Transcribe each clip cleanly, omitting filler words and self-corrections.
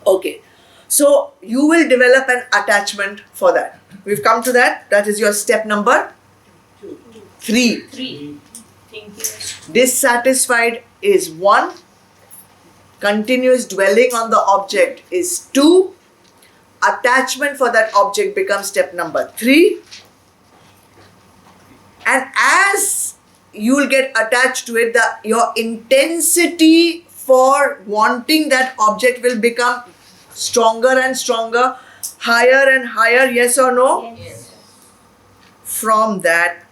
Okay. So you will develop an attachment for that. We've come to that. That is your step number 3. Thinking. Dissatisfied is 1. Continuous dwelling on the object is 2. Attachment for that object becomes step number 3. And as you will get attached to it, your intensity for wanting that object will become stronger and stronger, higher and higher, yes or no? Yes. From that,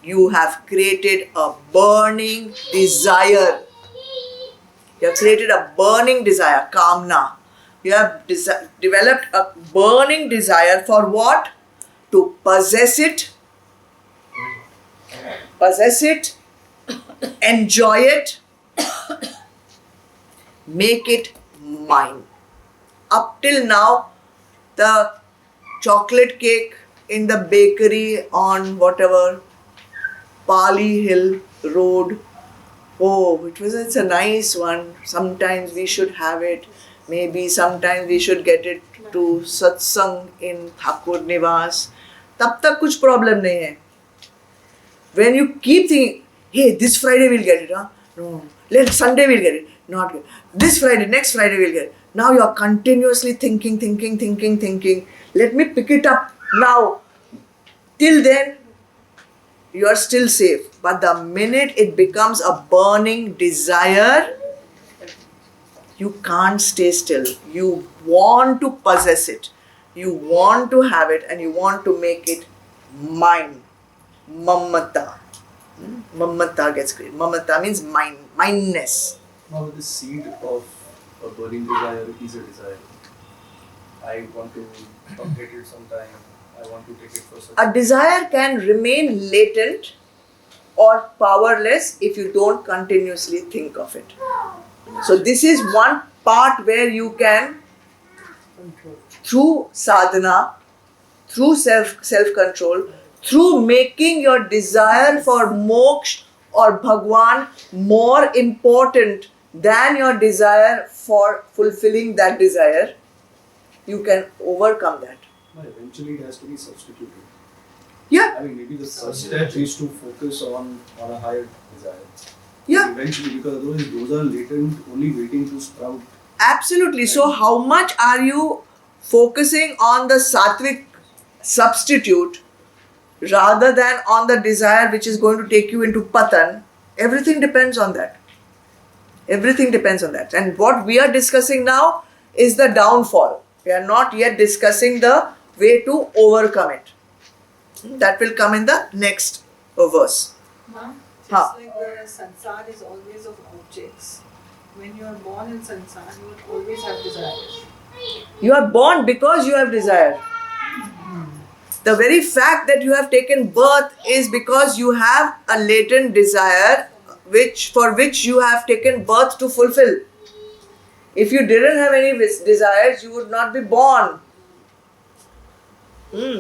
you have created a burning desire. You have created a burning desire, kamna. You have developed a burning desire for what? To possess it, enjoy it, make it mine. Up till now, the chocolate cake in the bakery on whatever Pali Hill Road, oh, it's a nice one. Sometimes we should have it. Maybe sometimes we should get it to satsang in Thakur Nivas. Tab tak kuch problem nahi hai. When you keep thinking, hey, this Friday we'll get it, huh? No. Sunday we'll get it. Not good. This Friday, next Friday we'll get it. Now you are continuously thinking. Let me pick it up now. Till then, you are still safe. But the minute it becomes a burning desire, you can't stay still. You want to possess it. You want to have it and you want to make it mine. Mamata. Mamata gets created. Mamata means mine, mineness. Now the seed of a burning desire is a desire. I want to update it sometime. I want to take it for such. A desire can remain latent or powerless if you don't continuously think of it. So this is one part where you can, through sadhana, through self-control, through making your desire for moksha or Bhagwan more important than your desire for fulfilling that desire, you can overcome that. But eventually it has to be substituted. Yeah. I mean, maybe the first step is to focus on a higher desire. Yeah. Eventually, because otherwise those are latent, only waiting to sprout. Absolutely. So how much are you focusing on the sattvic substitute rather than on the desire which is going to take you into patan? Everything depends on that. Everything depends on that. And what we are discussing now is the downfall. We are not yet discussing the way to overcome it. That will come in the next verse. Ma'am, just Huh. like the sansar is always of objects. When you are born in sansar, you will always have desires. You are born because you have desire. The very fact that you have taken birth is because you have a latent desire for which you have taken birth to fulfill. If you didn't have any desires, you would not be born.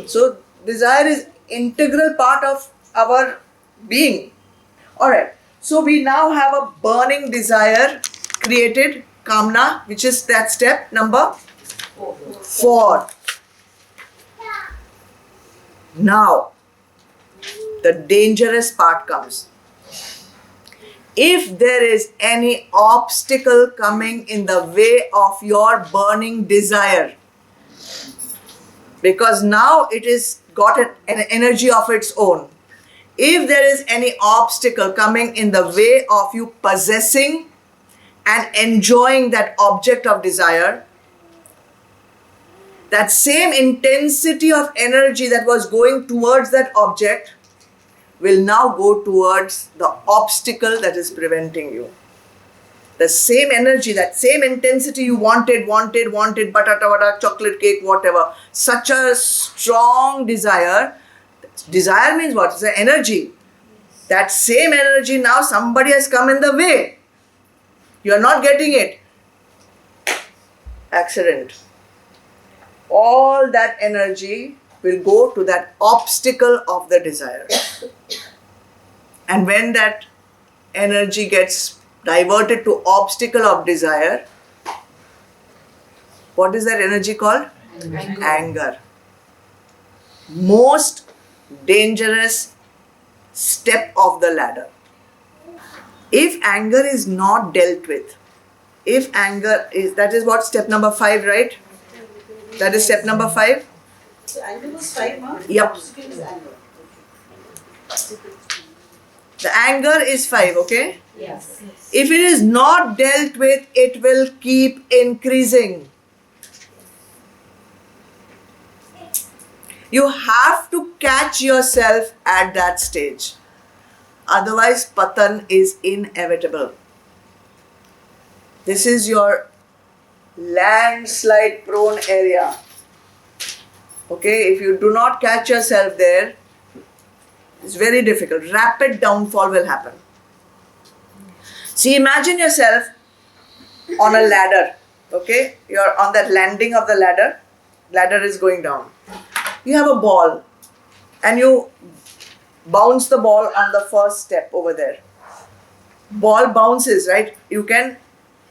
So desire is integral part of our being. Alright, so we now have a burning desire created, kamna, which is that step number 4. Now, the dangerous part comes. If there is any obstacle coming in the way of your burning desire, because now it is got an energy of its own. If there is any obstacle coming in the way of you possessing and enjoying that object of desire, that same intensity of energy that was going towards that object will now go towards the obstacle that is preventing you. The same energy, that same intensity you wanted, batata vada, chocolate cake, whatever. Such a strong desire. Desire means what? It's an energy. That same energy now somebody has come in the way. You are not getting it. Accident. All that energy will go to that obstacle of the desire. And when that energy gets diverted to obstacle of desire, What is that energy called? Anger. Most dangerous step of the ladder. If anger is not dealt with, that is what, step number 5, right? That is step number 5. So anger was 5, huh? Yep. Obstacle is anger. The anger is 5, okay? Yes. If it is not dealt with, it will keep increasing. You have to catch yourself at that stage. Otherwise, patan is inevitable. This is your landslide prone area. Okay, if you do not catch yourself there, it's very difficult. Rapid downfall will happen. See, imagine yourself on a ladder. Okay, you're on that landing of the ladder. Ladder is going down. You have a ball and you bounce the ball on the first step over there. Ball bounces, right? You can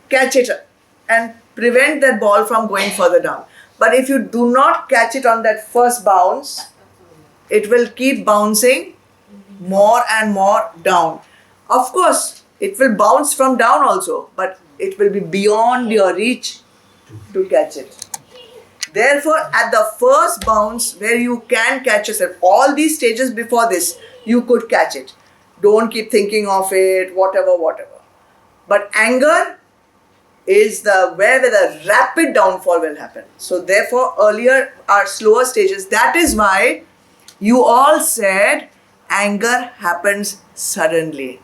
catch it and prevent that ball from going further down. But if you do not catch it on that first bounce, it will keep bouncing more and more down. Of course, it will bounce from down also, but it will be beyond your reach to catch it. Therefore, at the first bounce where you can catch yourself, all these stages before this, you could catch it. Don't keep thinking of it, whatever. But anger is where the rapid downfall will happen. So therefore, earlier are slower stages. That is why you all said anger happens suddenly.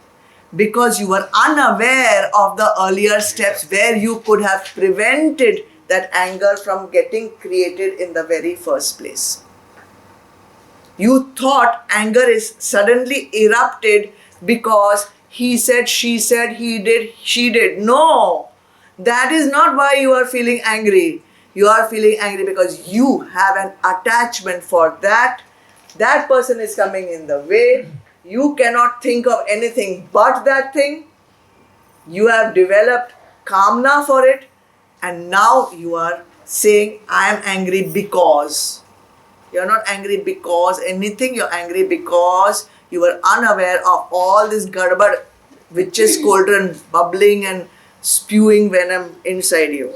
Because you were unaware of the earlier steps where you could have prevented that anger from getting created in the very first place. You thought anger is suddenly erupted because he said, she said, he did, she did. No, that is not why you are feeling angry. You are feeling angry because you have an attachment for that. That person is coming in the way. You cannot think of anything but that thing. You have developed kamna for it. And now you are saying, I am angry because. You are not angry because anything. You are angry because you were unaware of all this gadbad, witch's cauldron bubbling and spewing venom inside you.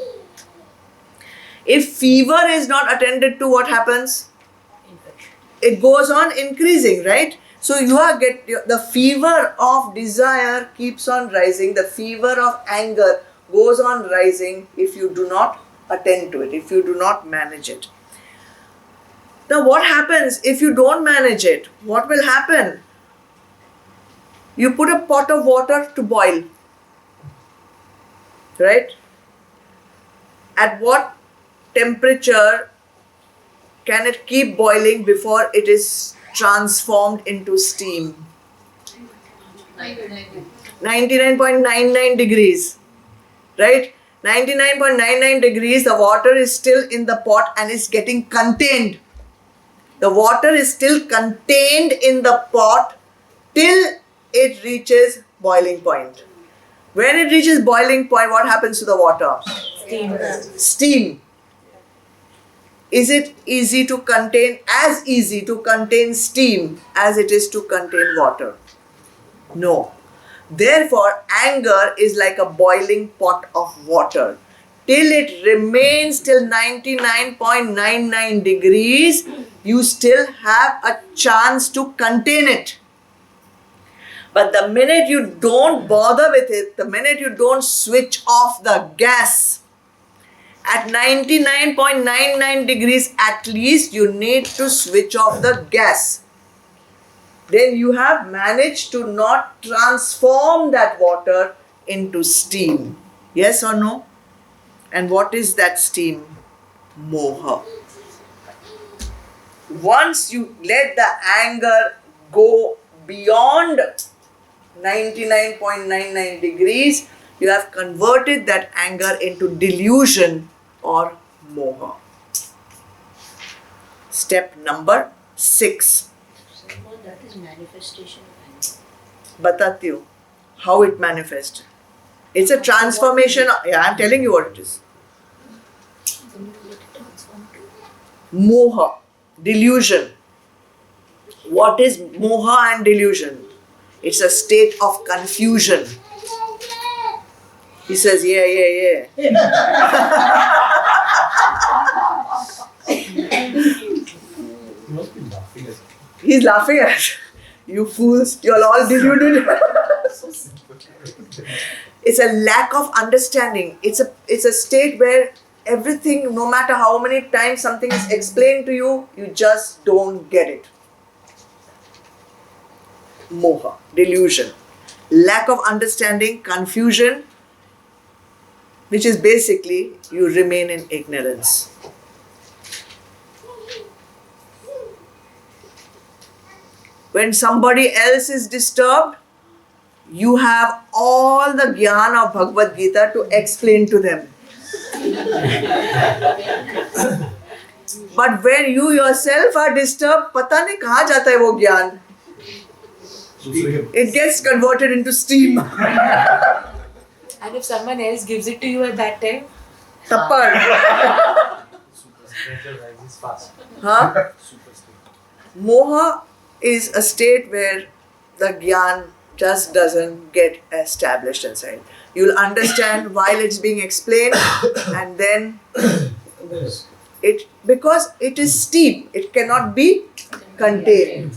If fever is not attended to, what happens? It goes on increasing, right? So you are the fever of desire keeps on rising. The fever of anger goes on rising if you do not attend to it, if you do not manage it. Now what happens if you don't manage it? What will happen? You put a pot of water to boil, right? At what temperature can it keep boiling before it is transformed into steam? 99.99 degrees. Right? 99.99 degrees, the water is still in the pot and is getting contained. The water is still contained in the pot till it reaches boiling point. When it reaches boiling point, what happens to the water? Steam. Is it easy to contain, as easy to contain steam as it is to contain water? No. Therefore, anger is like a boiling pot of water. Till it remains till 99.99 degrees, you still have a chance to contain it. But the minute you don't bother with it, the minute you don't switch off the gas, at 99.99 degrees at least you need to switch off the gas. Then you have managed to not transform that water into steam. Yes or no? And what is that steam? Moha. Once you let the anger go beyond 99.99 degrees, you have converted that anger into delusion or moha. Step number 6. That is manifestation of anger. Batati hu, how it manifests. It's a transformation. Yeah, I'm telling you what it is. Can you let it transform to? Moha, delusion. What is moha and delusion? It's a state of confusion. He says, yeah. You must be laughing at He's laughing at us. You fools, you're all deluded. It's a lack of understanding. It's a state where everything, no matter how many times something is explained to you, you just don't get it. Moha, delusion, lack of understanding, confusion, which is basically you remain in ignorance. When somebody else is disturbed, you have all the jnana of Bhagavad Gita to explain to them. But when you yourself are disturbed, पता नहीं कहाँ जाता है वो ज्ञान. It gets converted into steam. And if someone else gives it to you at that time, Tappad. rises fast. Huh? Super speed. Moha is a state where the jnana just doesn't get established inside. You'll understand while it's being explained, and then because it is steam, it cannot be contained.